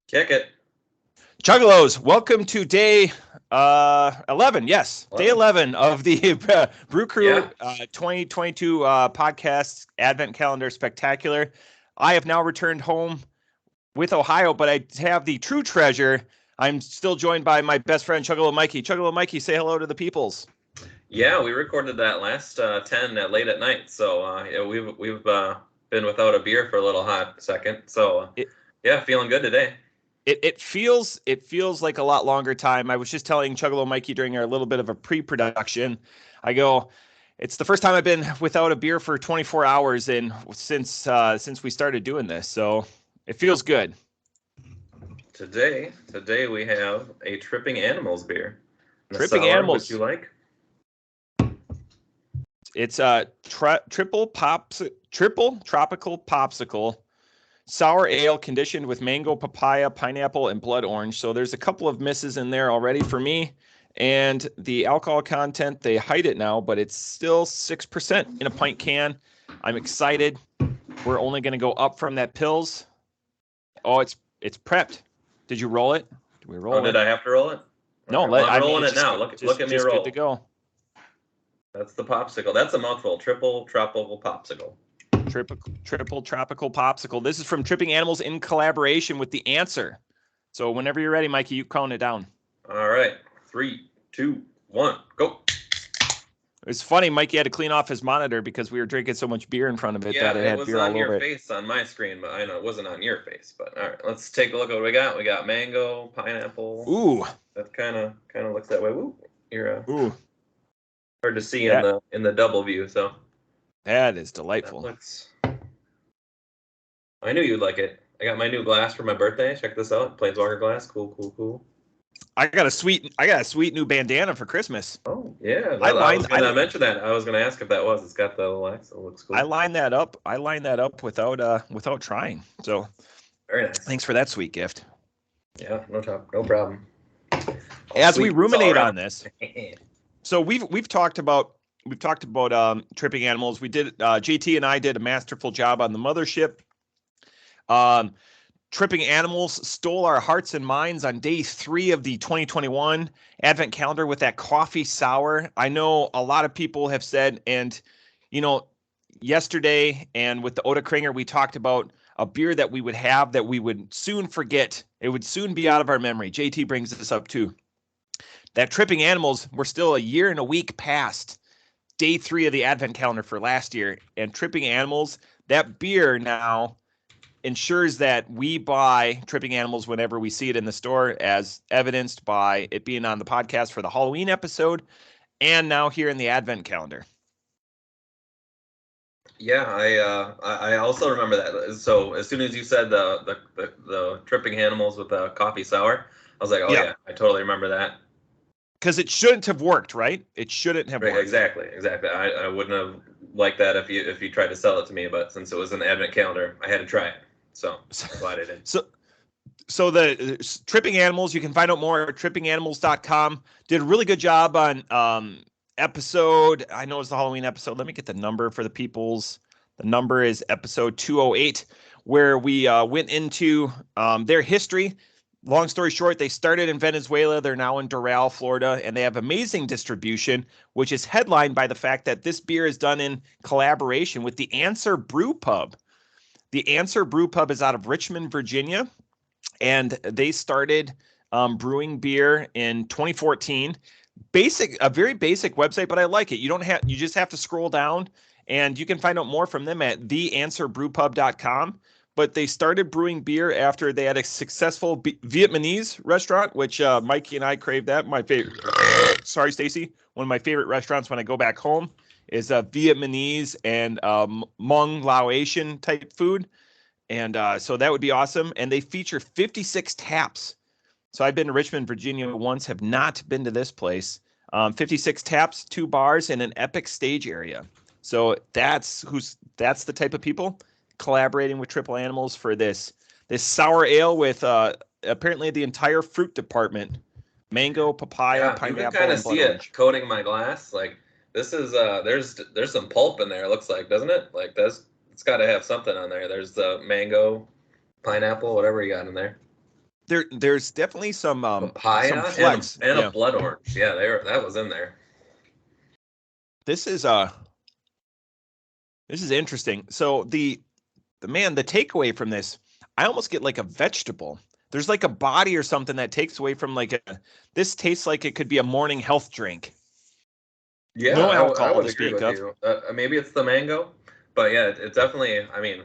Kick it. Chuggalos, welcome to day 11. Yes, day 11 of the Brew Crew 2022 podcast Advent Calendar Spectacular. I have now returned home with Ohio, but I have the true treasure. I'm still joined by my best friend, Chuggalo Mikey. Chuggalo Mikey, say hello to the peoples. Yeah, we recorded that last 10 late at night, so we've been without a beer for a little hot second. So feeling good today. It feels like a lot longer time. I was just telling Chuggalo Mikey during our little bit of a pre-production, I go, it's the first time I've been without a beer for 24 hours since we started doing this, so it feels good. Today we have a Tripping Animals beer. Tripping Animals. What you like? It's a triple tropical popsicle. Sour ale conditioned with mango, papaya, pineapple, and blood orange. So there's a couple of misses in there already for me. And the alcohol content, they hide it now, but it's still 6% in a pint can. I'm excited. We're only going to go up from that pills. Oh, it's prepped. Did you roll it? Did we roll it? Did I have to roll it? No, I'm rolling it now. Look at me roll. Good to go. That's the popsicle. That's a mouthful. Triple tropical popsicle. Triple tropical popsicle. This is from Tripping Animals in collaboration with The Answer. So whenever you're ready, Mikey, you count it down. All right. 3, 2, 1, go. It's funny, Mikey had to clean off his monitor because we were drinking so much beer in front of it that it had beer all over it. It was on your face on my screen, but I know it wasn't on your face. But all right, let's take a look at what we got. We got mango, pineapple. Ooh. That kind of looks that way. Ooh. Ooh. Hard to see in the double view, so. That is delightful. I knew you'd like it. I got my new glass for my birthday. Check this out. Planeswalker glass. Cool. I got a sweet new bandana for Christmas. Oh, yeah. I was going to mention that. I was going to ask if that was. It's got the wax. It looks cool. I lined that up without trying. So very nice. Thanks for that sweet gift. Yeah, no problem. As we ruminate on this. So we've talked about Tripping Animals. We did JT and I did a masterful job on the mothership. Tripping Animals stole our hearts and minds on day 3 of the 2021 Advent Calendar with that coffee sour. I know a lot of people have said, and yesterday and with the Oda Kringer, we talked about a beer that we would have that we would soon forget. It would soon be out of our memory. JT brings this up too. That Tripping Animals, we're still a year and a week past day 3 of the Advent Calendar for last year. And Tripping Animals, that beer now ensures that we buy Tripping Animals whenever we see it in the store, as evidenced by it being on the podcast for the Halloween episode and now here in the Advent Calendar. Yeah, I also remember that. So as soon as you said the Tripping Animals with the coffee sour, I was like, yeah, I totally remember that. Because it shouldn't have worked, right? It shouldn't have worked. Exactly. I wouldn't have liked that if you tried to sell it to me, but since it was an Advent Calendar, I had to try it. So glad I did. So the Tripping Animals, you can find out more at trippinganimals.com. Did a really good job on episode. I know it's the Halloween episode. Let me get the number for the peoples. The number is episode 208, where we went into their history. Long story short, they started in Venezuela. They're now in Doral, Florida, and they have amazing distribution, which is headlined by the fact that this beer is done in collaboration with the Answer Brewpub. The Answer Brewpub is out of Richmond, Virginia, and they started brewing beer in 2014. A very basic website, but I like it. You just have to scroll down, and you can find out more from them at theanswerbrewpub.com. But they started brewing beer after they had a successful Vietnamese restaurant, which Mikey and I craved that. My favorite. Sorry, Stacy. One of my favorite restaurants when I go back home is Vietnamese and Hmong Laotian type food. And so that would be awesome. And they feature 56 taps. So I've been to Richmond, Virginia once, have not been to this place. 56 taps, 2 bars, and an epic stage area. So that's the type of people collaborating with Triple Animals for this sour ale with apparently the entire fruit department: mango, papaya, pineapple. You can kind of see it coating my glass. Like this is there's some pulp in there. It looks like, doesn't it? Like it's got to have something on there. There's the mango, pineapple, whatever you got in there. There's definitely some papaya flex and a blood orange. Yeah, that was in there. This is interesting. So the takeaway from this, I almost get like a vegetable. There's like a body or something that takes away from this tastes like it could be a morning health drink. Yeah, no alcohol I would to agree speak with of. you. Maybe it's the mango, but yeah, it definitely. I mean,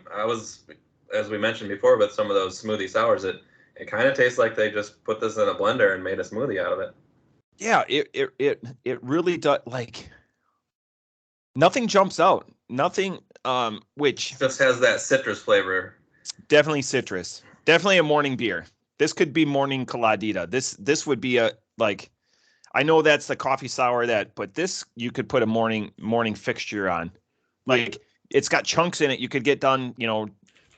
as we mentioned before, with some of those smoothie sours, it kind of tastes like they just put this in a blender and made a smoothie out of it. Yeah, it really does. Like nothing jumps out. Nothing. Which just has that citrus flavor. Definitely citrus. Definitely a morning beer. This could be morning coladita. This would be a like. I know that's the coffee sour but this you could put a morning fixture on. Like it's got chunks in it. You could get done,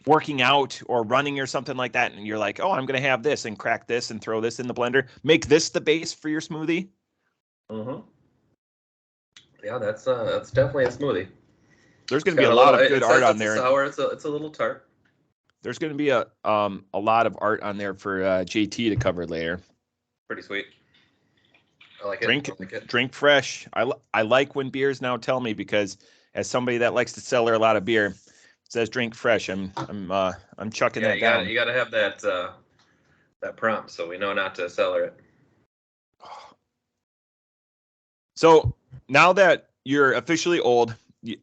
working out or running or something like that, and you're like, oh, I'm gonna have this and crack this and throw this in the blender. Make this the base for your smoothie. Mm-hmm. Yeah, that's definitely a smoothie. There's going to be a lot of good art on there. Sour. It's a little tart. There's going to be a lot of art on there for JT to cover later. Pretty sweet. I like it. Drink fresh. I like when beers now tell me, because as somebody that likes to cellar a lot of beer, it says drink fresh. I'm chucking that down. You got to have that prompt so we know not to cellar it. So now that you're officially old,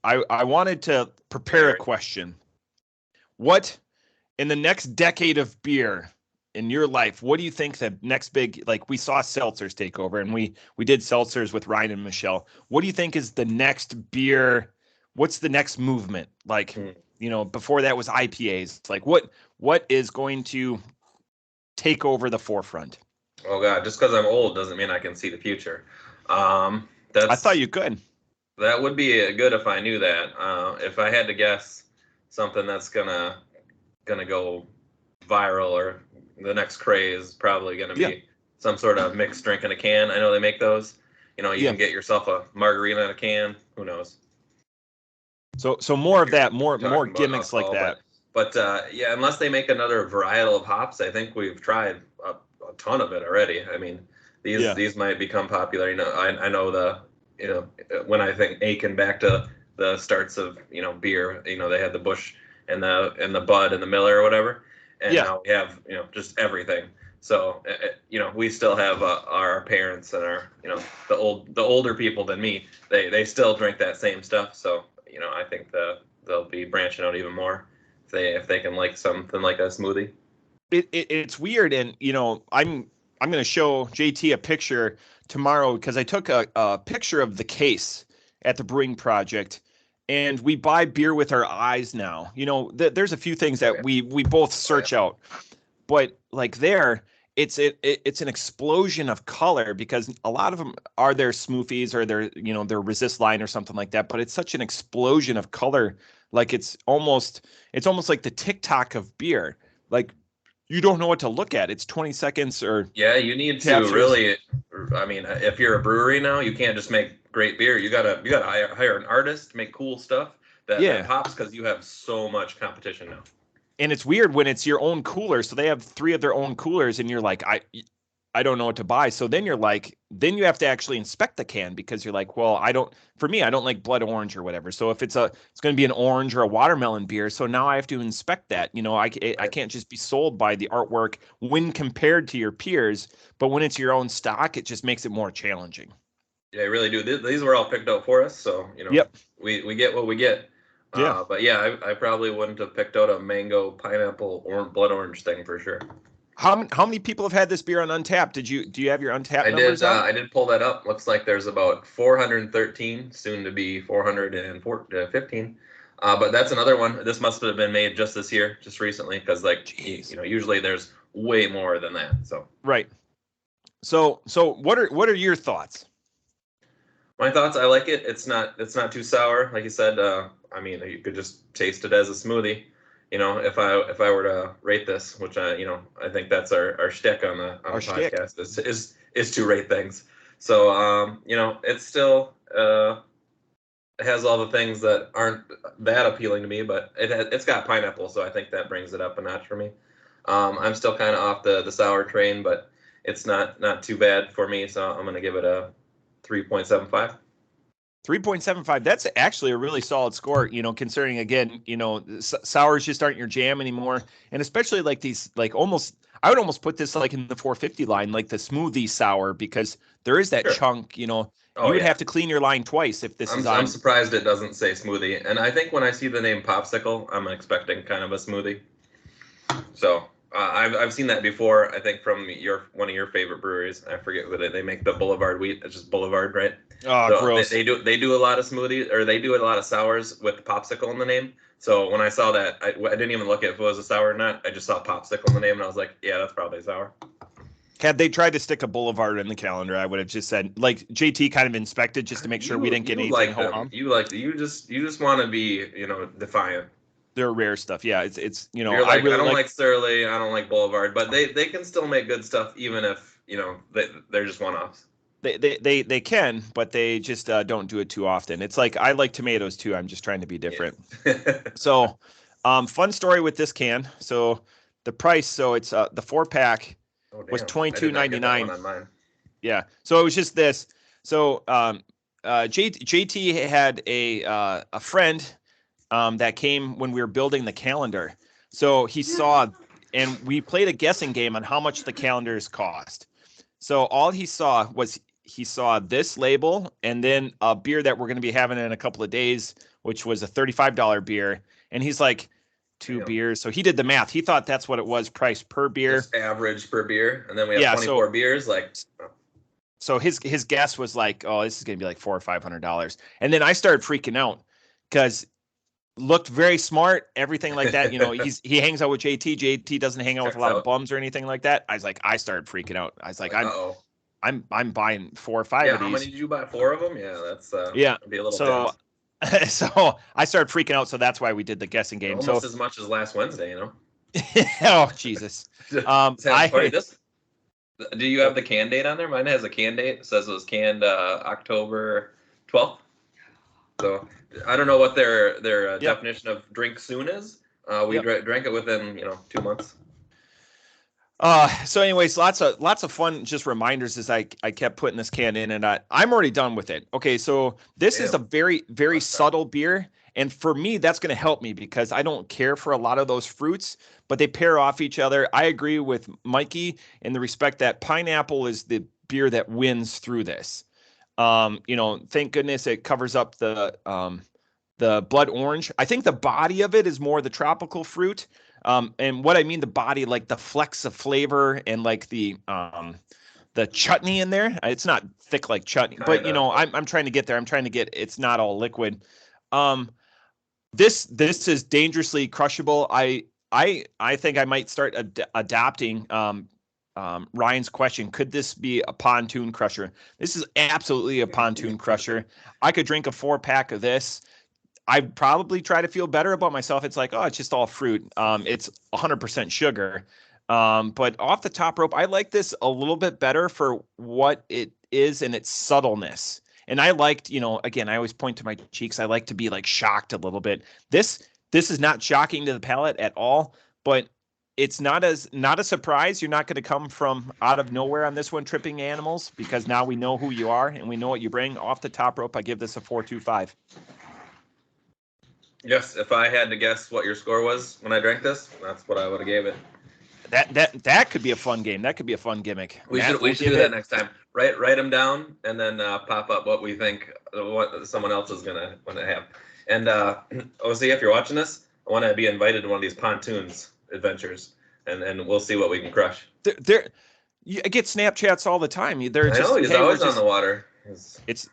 I wanted to prepare a question. What in the next decade of beer in your life, what do you think the next big, like we saw seltzers take over, and we did seltzers with Ryan and Michelle. What do you think is the next beer? What's the next movement? Like, before that was IPAs. Like what is going to take over the forefront? Oh God, just because I'm old doesn't mean I can see the future. I thought you could. That would be good if I knew that. If I had to guess something that's gonna go viral, or the next craze, probably gonna be some sort of mixed drink in a can. I know they make those. You can get yourself a margarita in a can. Who knows? So more of that, more gimmicks like that. But yeah, unless they make another varietal of hops, I think we've tried a ton of it already. I mean, these might become popular. I know when I think Aiken back to the starts of beer, they had the Busch and the Bud and the Miller or whatever, and now we have just everything. So we still have our parents and our the older people than me. They still drink that same stuff. So I think they'll be branching out even more if they can like something like a smoothie. It's weird, and I'm going to show JT a picture tomorrow, because I took a picture of the case at the Brewing Project, and we buy beer with our eyes now. There's a few things that we both search out, but like it's an explosion of color, because a lot of them are their smoothies or their resist line or something like that. But it's such an explosion of color, like it's almost like the TikTok of beer. Like you don't know what to look at. It's 20 seconds or you need to really. I mean, if you're a brewery now, you can't just make great beer. You gotta hire an artist to make cool stuff that pops, because you have so much competition now. And it's weird when it's your own cooler. So they have 3 of their own coolers, and you're like, I don't know what to buy. So then you have to actually inspect the can, because you're like, well, I don't like blood orange or whatever. So if it's going to be an orange or a watermelon beer, so now I have to inspect that. I can't just be sold by the artwork when compared to your peers, but when it's your own stock, it just makes it more challenging. Yeah, I really do. These were all picked out for us, so we get what we get. Yeah. But yeah, I probably wouldn't have picked out a mango, pineapple, or blood orange thing for sure. How many people have had this beer on Untapped? Do you have your Untapped numbers out? I did pull that up. Looks like there's about 413, soon to be 415. But that's another one. This must have been made just this year, just recently, because usually there's way more than that. So right. So what are your thoughts? My thoughts, I like it. It's not too sour, like you said. I mean, you could just taste it as a smoothie. If I were to rate this, which I think that's our shtick on the podcast is to rate things. So it's still it has all the things that aren't that appealing to me, but it's got pineapple, so I think that brings it up a notch for me. I'm still kind of off the sour train, but it's not too bad for me. So I'm going to give it a 3.75. 3.75. That's actually a really solid score, considering, again, sours just aren't your jam anymore. And especially like these, like I would almost put this like in the 450 line, like the smoothie sour, because there is that chunk, you would have to clean your line twice if this is on. I'm surprised it doesn't say smoothie. And I think when I see the name Popsicle, I'm expecting kind of a smoothie. So I've seen that before. I think from one of your favorite breweries. I forget who they make the Boulevard wheat. It's just Boulevard, right? Oh, so gross. They do a lot of smoothies, or they do a lot of sours with Popsicle in the name. So when I saw that, I didn't even look at if it was a sour or not. I just saw Popsicle in the name, and I was like, yeah, that's probably sour. Had they tried to stick a Boulevard in the calendar, I would have just said, like, JT kind of inspected just to make sure we didn't get anything home. You just want to be, defiant. They're rare stuff. Yeah, it's You're like, I don't like Surly, I don't like Boulevard, but they can still make good stuff even if they're just one-offs. They can, but they just don't do it too often. It's like I like tomatoes too. I'm just trying to be different. Yeah. So, fun story with this can. So the price. So it's the 4-pack was $22.99. Yeah. So it was just this. So JT had a friend that came when we were building the calendar. So he saw, and we played a guessing game on how much the calendars cost. So all he saw was this label and then a beer that we're going to be having in a couple of days, which was a $35 beer. And he's like, two beers. So he did the math. He thought that's what it was, price per beer. Just average per beer. And then we have 24 beers. So his guess was like, oh, this is going to be like $400 or $500. And then I started freaking out because looked very smart, everything like that. He hangs out with JT. JT doesn't hang out with a lot of bums or anything like that. I started freaking out. I was like, I'm buying 4 or 5 of these. How many did you buy? 4 of them? Yeah, that's be a little so so I started freaking out. So that's why we did the guessing game. Almost as much as last Wednesday, Oh Jesus. Do you have the can date on there? Mine has a can date. It says it was canned October 12th. So I don't know what their definition of drink soon is. We drank it within 2 months. So anyways, lots of fun just reminders as I kept putting this can in, and I'm already done with it. Okay, so this is a very, very subtle beer, and for me that's going to help me because I don't care for a lot of those fruits, but they pair off each other. I agree with Mikey in the respect that pineapple is the beer that wins through this. Thank goodness it covers up the blood orange. I think the body of it is more the tropical fruit. And what I mean, the body, like the flecks of flavor and like the chutney in there. It's not thick like chutney, but I'm trying to get there. I'm trying to get, it's not all liquid. This is dangerously crushable. I think I might start adopting, Ryan's question. Could this be a pontoon crusher? This is absolutely a pontoon crusher. I could drink a 4-pack of this. I'd probably try to feel better about myself. It's like, oh, it's just all fruit. It's 100% sugar. But off the top rope, I like this a little bit better for what it is and its subtleness. And I liked, again, I always point to my cheeks. I like to be like shocked a little bit. This is not shocking to the palate at all, but it's not a surprise. You're not going to come from out of nowhere on this one, Tripping Animals, because now we know who you are and we know what you bring. Off the top rope, I give this a 4.25. Yes, if I had to guess what your score was when I drank this, that's what I would have gave it. That could be a fun game. That could be a fun gimmick. We should do that next time. Write them down and then pop up what we think what someone else is gonna want to have. And OC, if you're watching this, I want to be invited to one of these pontoons adventures, and we'll see what we can crush. I get Snapchats all the time. I know he's always on the water. It's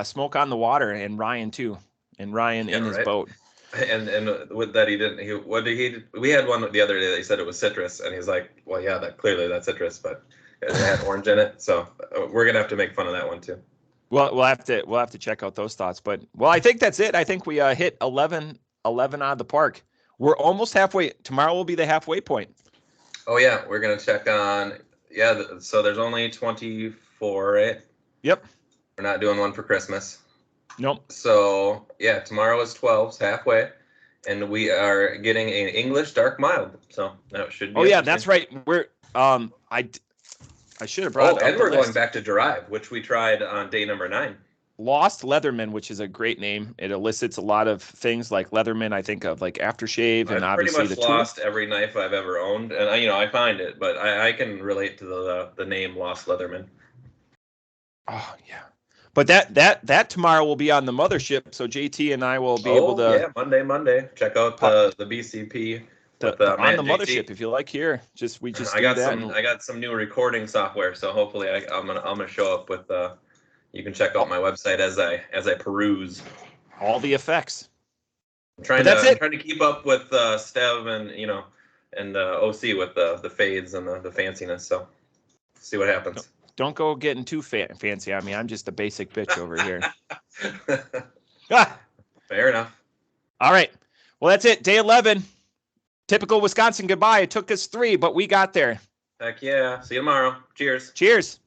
Smoke on the Water and Ryan too. And Ryan in his boat. And with that we had one the other day that he said it was citrus, and he's like, well, yeah, that's citrus, but it had orange in it. So we're gonna have to make fun of that one too. Well, we'll have to check out those thoughts. But I think that's it. I think we hit 11 out of the park. We're almost halfway. Tomorrow will be the halfway point. Oh yeah, we're gonna check on so there's only 24, right? Yep. We're not doing one for Christmas. Nope. So yeah, tomorrow is 12, halfway, And we are getting an English dark mild, so that should be. Oh yeah, that's right. We're I should have brought. Oh, and we're going back to Derive, which we tried on day number 9. Lost Leatherman, which is a great name. It elicits a lot of things like Leatherman. I think of like aftershave and obviously pretty much the lost tool. every knife I've ever owned, and I find it, but I can relate to the name Lost Leatherman. Oh yeah, but that tomorrow will be on the mothership, so JT and I will be able to. Yeah, Monday. Check out the BCP. On the mothership, if you like here, we just I got some new recording software, so hopefully I'm gonna show up with. You can check out my website as I peruse all the effects. I'm trying to keep up with Stev and OC with the fades and the fanciness. So see what happens. Don't go getting too fancy on me. I'm just a basic bitch over here. Fair enough. All right. Well, that's it. Day 11. Typical Wisconsin goodbye. It took us 3, but we got there. Heck yeah. See you tomorrow. Cheers. Cheers.